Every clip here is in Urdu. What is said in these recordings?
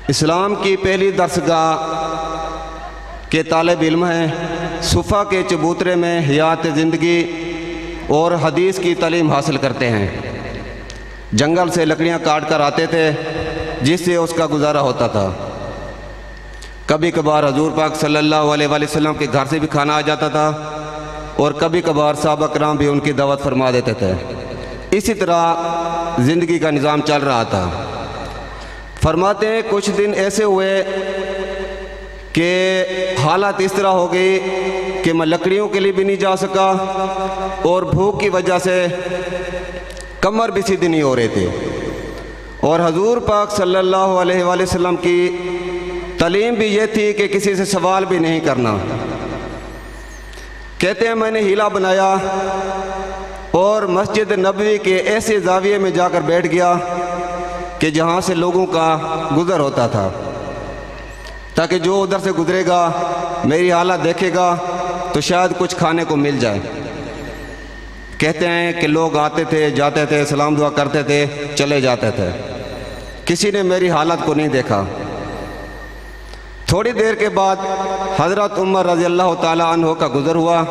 اسلام کی پہلی درسگاہ کے طالب علم ہیں۔ صفا کے چبوترے میں حیات زندگی اور حدیث کی تعلیم حاصل کرتے ہیں۔ جنگل سے لکڑیاں کاٹ کر آتے تھے جس سے اس کا گزارا ہوتا تھا۔ کبھی کبھار حضور پاک صلی اللہ علیہ وآلہ وسلم کے گھر سے بھی کھانا آ جاتا تھا اور کبھی کبھار صحابہ کرام بھی ان کی دعوت فرما دیتے تھے۔ اسی طرح زندگی کا نظام چل رہا تھا۔ فرماتے ہیں کچھ دن ایسے ہوئے کہ حالت اس طرح ہو گئی کہ میں لکڑیوں کے لیے بھی نہیں جا سکا اور بھوک کی وجہ سے کمر بھی سیدھی نہیں ہو رہی تھی، اور حضور پاک صلی اللہ علیہ وآلہ وسلم کی تعلیم بھی یہ تھی کہ کسی سے سوال بھی نہیں کرنا۔ کہتے ہیں میں نے ہیلا بنایا اور مسجد نبوی کے ایسے زاویے میں جا کر بیٹھ گیا کہ جہاں سے لوگوں کا گزر ہوتا تھا، تاکہ جو ادھر سے گزرے گا میری حالت دیکھے گا تو شاید کچھ کھانے کو مل جائے۔ کہتے ہیں کہ لوگ آتے تھے، جاتے تھے، سلام دعا کرتے تھے، چلے جاتے تھے، کسی نے میری حالت کو نہیں دیکھا۔ تھوڑی دیر کے بعد حضرت عمر رضی اللہ تعالیٰ عنہ کا گزر ہوا۔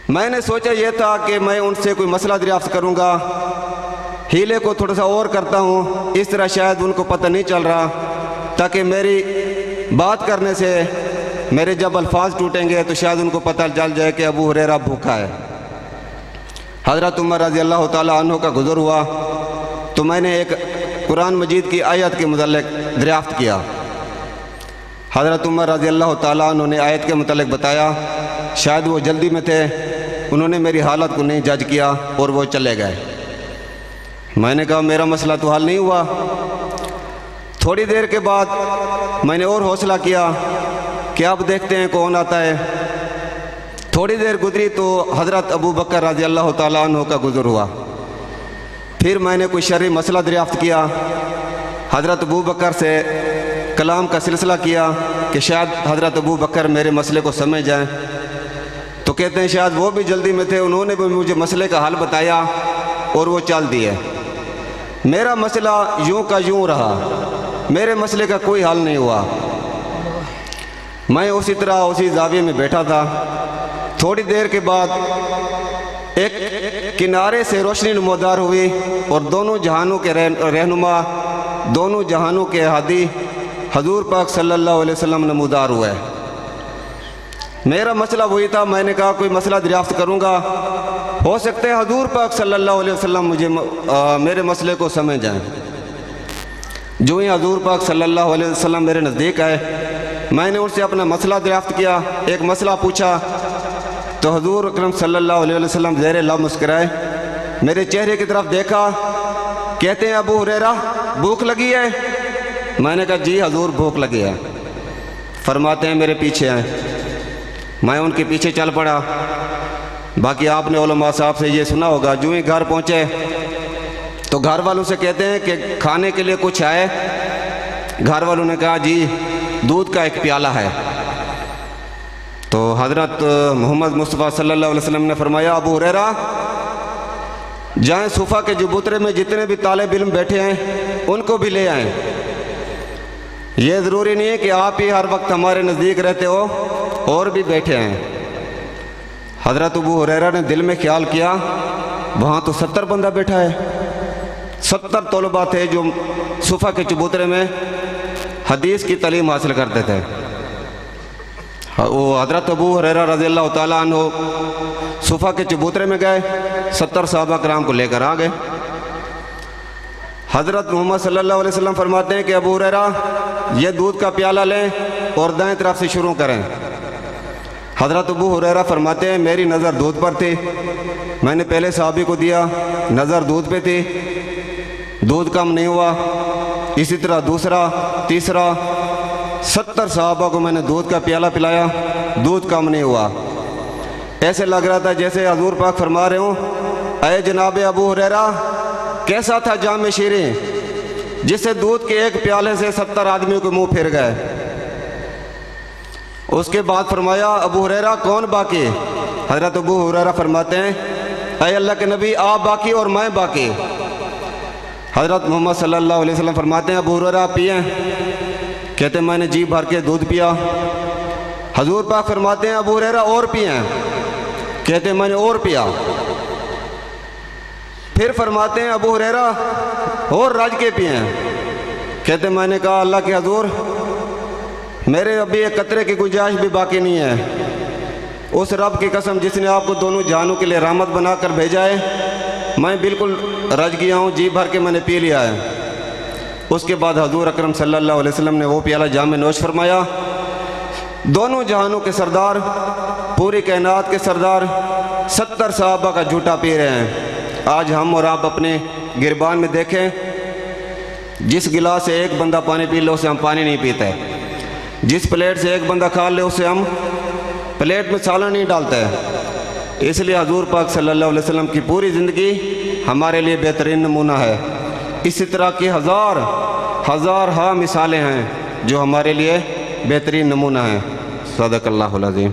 میں نے سوچا یہ تھا کہ میں ان سے کوئی مسئلہ دریافت کروں گا، ہیلے کو تھوڑا سا اور کرتا ہوں، اس طرح شاید ان کو پتہ نہیں چل رہا، تاکہ میری بات کرنے سے میرے جب الفاظ ٹوٹیں گے تو شاید ان کو پتہ چل جائے کہ ابو ہریرہ بھوکا ہے۔ حضرت عمر رضی اللہ تعالیٰ عنہ کا گزر ہوا تو میں نے ایک قرآن مجید کی آیت کے متعلق دریافت کیا۔ حضرت عمر رضی اللہ تعالیٰ عنہ نے آیت کے متعلق بتایا، شاید وہ جلدی میں تھے، انہوں نے میری حالت کو نہیں جج کیا اور وہ چلے گئے۔ میں نے کہا میرا مسئلہ تو حل نہیں ہوا۔ تھوڑی دیر کے بعد میں نے اور حوصلہ کیا کہ اب دیکھتے ہیں کون آتا ہے۔ تھوڑی دیر گزری تو حضرت ابو بکر رضی اللہ تعالیٰ عنہ کا گزر ہوا۔ پھر میں نے کوئی شرعی مسئلہ دریافت کیا، حضرت ابو بکر سے کلام کا سلسلہ کیا کہ شاید حضرت ابو بکر میرے مسئلے کو سمجھ جائیں۔ تو کہتے ہیں شاید وہ بھی جلدی میں تھے، انہوں نے بھی مجھے مسئلے کا حل بتایا اور وہ چل دیے۔ میرا مسئلہ یوں کا یوں رہا، میرے مسئلے کا کوئی حل نہیں ہوا۔ میں اسی طرح اسی زاویے میں بیٹھا تھا۔ تھوڑی دیر کے بعد ایک کنارے سے روشنی نمودار ہوئی اور دونوں جہانوں کے رہنما، دونوں جہانوں کے ہادی حضور پاک صلی اللہ علیہ وسلم نمودار ہوئے۔ میرا مسئلہ وہی تھا، میں نے کہا کوئی مسئلہ دریافت کروں گا، ہو سکتا ہے حضور پاک صلی اللہ علیہ وسلم مجھے میرے مسئلے کو سمجھ جائیں۔ جو ہی حضور پاک صلی اللہ علیہ وسلم میرے نزدیک آئے، میں نے ان سے اپنا مسئلہ دریافت کیا، ایک مسئلہ پوچھا تو حضور اکرم صلی اللہ علیہ وسلم زیر لب مسکرائے، میرے چہرے کی طرف دیکھا، کہتے ہیں ابو ہریرہ بھوک لگی ہے؟ میں نے کہا جی حضور بھوک لگی ہے۔ فرماتے ہیں میرے پیچھے آئیں۔ میں ان کے پیچھے چل پڑا۔ باقی آپ نے علماء صاحب سے یہ سنا ہوگا، جو ہی گھر پہنچے تو گھر والوں سے کہتے ہیں کہ کھانے کے لیے کچھ ہے؟ گھر والوں نے کہا جی دودھ کا ایک پیالہ ہے۔ تو حضرت محمد مصطفیٰ صلی اللہ علیہ وسلم نے فرمایا ابو ہریرہ جائیں صفا کے چبوترے میں جتنے بھی طالب علم بیٹھے ہیں ان کو بھی لے آئیں۔ یہ ضروری نہیں ہے کہ آپ ہی ہر وقت ہمارے نزدیک رہتے ہو، اور بھی بیٹھے ہیں۔ حضرت ابو ہریرہ نے دل میں خیال کیا وہاں تو 70 بندہ بیٹھا ہے، 70 طلباء تھے جو صفا کے چبوترے میں حدیث کی تعلیم حاصل کرتے تھے۔ وہ حضرت ابو ہریرہ رضی اللہ تعالیٰ عنہ صفا کے چبوترے میں گئے، 70 صحابہ کرام کو لے کر آ گئے۔ حضرت محمد صلی اللہ علیہ وسلم فرماتے ہیں کہ ابو ہریرہ یہ دودھ کا پیالہ لیں اور دائیں طرف سے شروع کریں۔ حضرت ابو ہریرہ فرماتے ہیں میری نظر دودھ پر تھی، میں نے پہلے صحابی کو دیا، نظر دودھ پہ تھی، دودھ کم نہیں ہوا، اسی طرح دوسرا، تیسرا، 70 صحابہ کو میں نے دودھ کا پیالہ پلایا، دودھ کم نہیں ہوا۔ ایسے لگ رہا تھا جیسے حضور پاک فرما رہے ہوں اے جناب ابو ہریرہ کیسا تھا جام شیریں جس سے دودھ کے ایک پیالے سے 70 آدمیوں کے منہ پھر گئے۔ اس کے بعد فرمایا ابو ہریرہ کون باقی؟ حضرت ابو ہریرہ فرماتے ہیں اے اللہ کے نبی آپ باقی اور میں باقی۔ حضرت محمد صلی اللہ علیہ وسلم فرماتے ہیں ابو ہریرہ آپ پئیں؟ کہتے ہیں میں نے جی بھر کے دودھ پیا۔ حضور پاک فرماتے ہیں ابو ہریرہ اور پئیں؟ کہتے ہیں میں نے اور پیا۔ پھر فرماتے ہیں ابو ہریرہ اور رج کے پئیں؟ کہتے ہیں میں نے کہا اللہ کے حضور میرے ابھی ایک قطرے کی گنجائش بھی باقی نہیں ہے۔ اس رب کی قسم جس نے آپ کو دونوں جہانوں کے لیے رحمت بنا کر بھیجا ہے، میں بالکل رج گیا ہوں، جی بھر کے میں نے پی لیا ہے۔ اس کے بعد حضور اکرم صلی اللہ علیہ وسلم نے وہ پیالہ جام نوش فرمایا۔ دونوں جہانوں کے سردار، پوری کائنات کے سردار 70 صحابہ کا جھوٹا پی رہے ہیں۔ آج ہم اور آپ اپنے گربان میں دیکھیں، جس گلاس سے ایک بندہ پانی پی لے اسے ہم پانی نہیں پیتے، جس پلیٹ سے ایک بندہ کھا لے اسے ہم پلیٹ میں سالن نہیں ڈالتے۔ اس لیے حضور پاک صلی اللہ علیہ وسلم کی پوری زندگی ہمارے لیے بہترین نمونہ ہے۔ اسی طرح کی ہزار مثالیں ہیں جو ہمارے لیے بہترین نمونہ ہیں۔ صدق اللہ العظیم۔